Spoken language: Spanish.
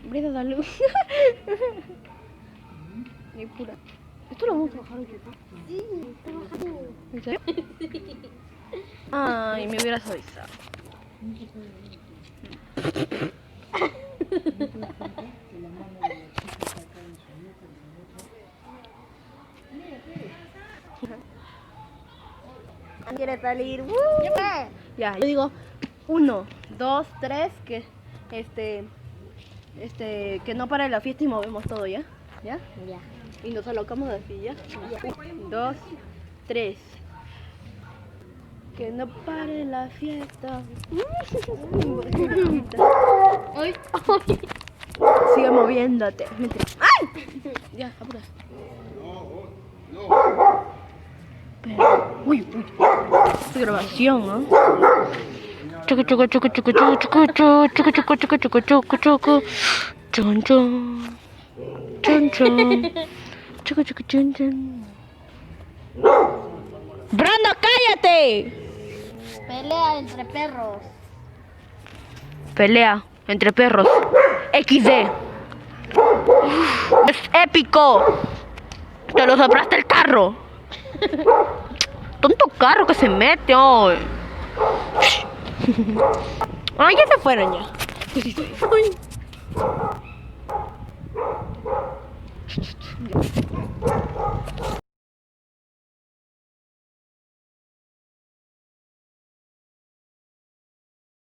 Brida, dale. Ni pura. ¿Esto lo vamos a bajar aquí? Sí, está bajando. ¿En serio? Ay, me hubieras avisado. ¿Quiere salir? Ya, yo digo 1, 2, 3, que que no pare la fiesta y movemos todo, ¿ya? ¿Ya? Ya. Y nos alocamos así, ¿ya? 1, 2, 3. Que no pare la fiesta. Ay. Sigue moviéndote. Mentira. ¡Ay! Ya, apura. Pero, uy. Es grabación, ¿no? Choco, choco, choco, choco, choco, choco, choco, choco, choco, choco, choco, choco, choco. Chon, chon. Chon, chon. Choco, choco, chon, chon. ¡Brando, cállate! Pelea entre perros. Pelea entre perros. XD. Es épico. Te lo soplaste el carro. Tonto carro que se mete hoy. Ay, ya se fueron ya.